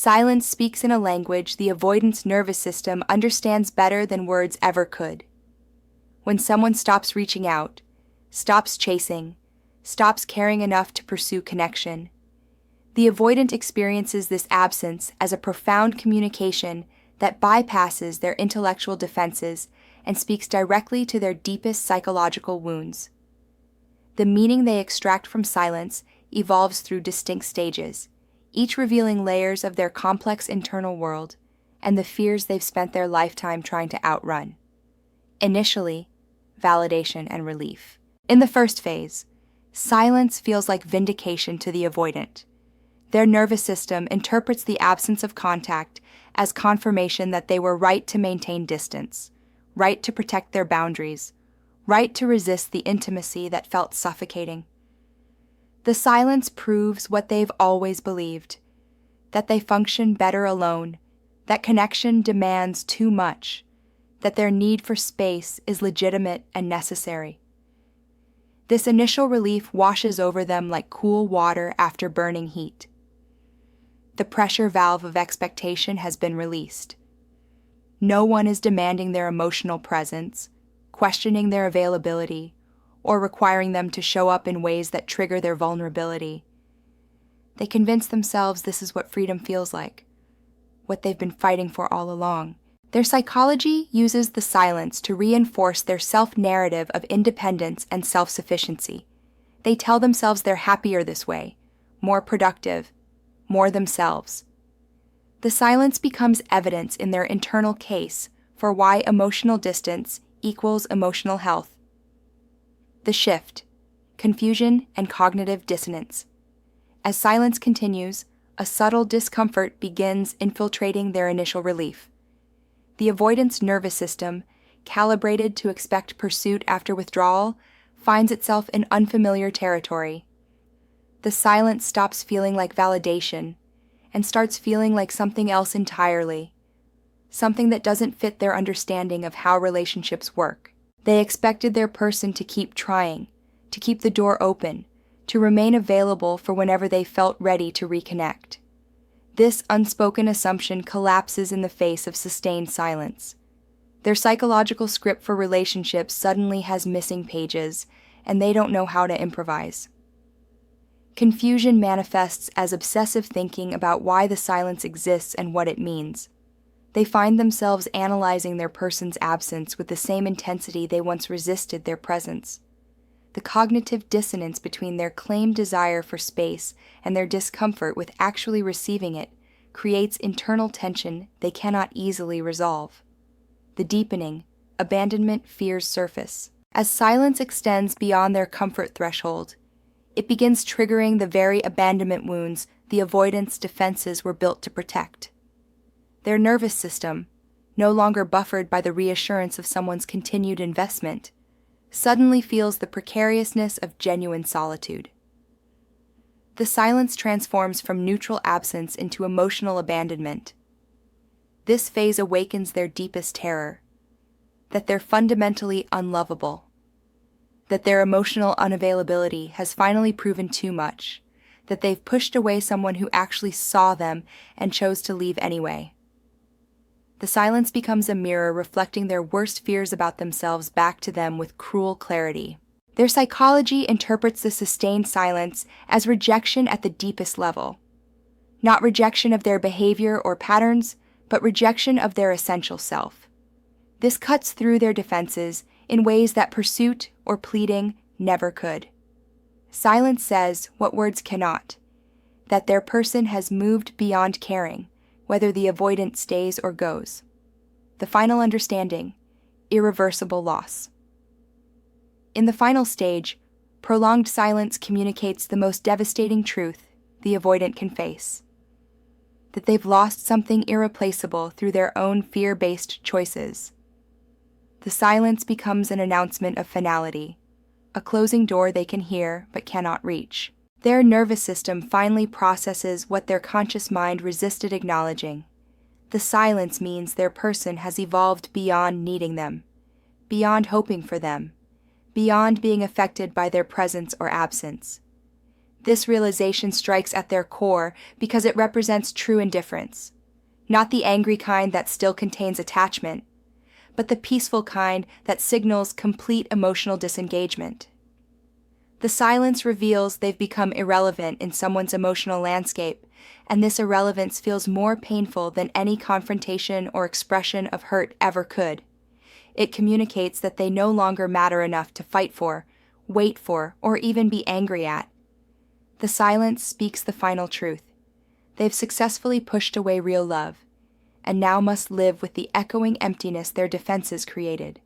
Silence speaks in a language the avoidance nervous system understands better than words ever could. When someone stops reaching out, stops chasing, stops caring enough to pursue connection, the avoidant experiences this absence as a profound communication that bypasses their intellectual defenses and speaks directly to their deepest psychological wounds. The meaning they extract from silence evolves through distinct stages, each revealing layers of their complex internal world and the fears they've spent their lifetime trying to outrun. Initially, validation and relief. In the first phase, silence feels like vindication to the avoidant. Their nervous system interprets the absence of contact as confirmation that they were right to maintain distance, right to protect their boundaries, right to resist the intimacy that felt suffocating. The silence proves what they've always believed, that they function better alone, that connection demands too much, that their need for space is legitimate and necessary. This initial relief washes over them like cool water after burning heat. The pressure valve of expectation has been released. No one is demanding their emotional presence, questioning their availability, or requiring them to show up in ways that trigger their vulnerability. They convince themselves this is what freedom feels like, what they've been fighting for all along. Their psychology uses the silence to reinforce their self-narrative of independence and self-sufficiency. They tell themselves they're happier this way, more productive, more themselves. The silence becomes evidence in their internal case for why emotional distance equals emotional health. The shift, confusion, and cognitive dissonance. As silence continues, a subtle discomfort begins infiltrating their initial relief. The avoidance nervous system, calibrated to expect pursuit after withdrawal, finds itself in unfamiliar territory. The silence stops feeling like validation and starts feeling like something else entirely, something that doesn't fit their understanding of how relationships work. They expected their person to keep trying, to keep the door open, to remain available for whenever they felt ready to reconnect. This unspoken assumption collapses in the face of sustained silence. Their psychological script for relationships suddenly has missing pages, and they don't know how to improvise. Confusion manifests as obsessive thinking about why the silence exists and what it means. They find themselves analyzing their person's absence with the same intensity they once resisted their presence. The cognitive dissonance between their claimed desire for space and their discomfort with actually receiving it creates internal tension they cannot easily resolve. The deepening, abandonment fears surface. As silence extends beyond their comfort threshold, it begins triggering the very abandonment wounds the avoidance defenses were built to protect. Their nervous system, no longer buffered by the reassurance of someone's continued investment, suddenly feels the precariousness of genuine solitude. The silence transforms from neutral absence into emotional abandonment. This phase awakens their deepest terror, that they're fundamentally unlovable, that their emotional unavailability has finally proven too much, that they've pushed away someone who actually saw them and chose to leave anyway. The silence becomes a mirror reflecting their worst fears about themselves back to them with cruel clarity. Their psychology interprets the sustained silence as rejection at the deepest level. Not rejection of their behavior or patterns, but rejection of their essential self. This cuts through their defenses in ways that pursuit or pleading never could. Silence says what words cannot, that their person has moved beyond caring, whether the avoidant stays or goes. The final understanding, irreversible loss. In the final stage, prolonged silence communicates the most devastating truth the avoidant can face: that they've lost something irreplaceable through their own fear-based choices. The silence becomes an announcement of finality, a closing door they can hear but cannot reach. Their nervous system finally processes what their conscious mind resisted acknowledging. The silence means their person has evolved beyond needing them, beyond hoping for them, beyond being affected by their presence or absence. This realization strikes at their core because it represents true indifference, not the angry kind that still contains attachment, but the peaceful kind that signals complete emotional disengagement. The silence reveals they've become irrelevant in someone's emotional landscape, and this irrelevance feels more painful than any confrontation or expression of hurt ever could. It communicates that they no longer matter enough to fight for, wait for, or even be angry at. The silence speaks the final truth. They've successfully pushed away real love, and now must live with the echoing emptiness their defenses created.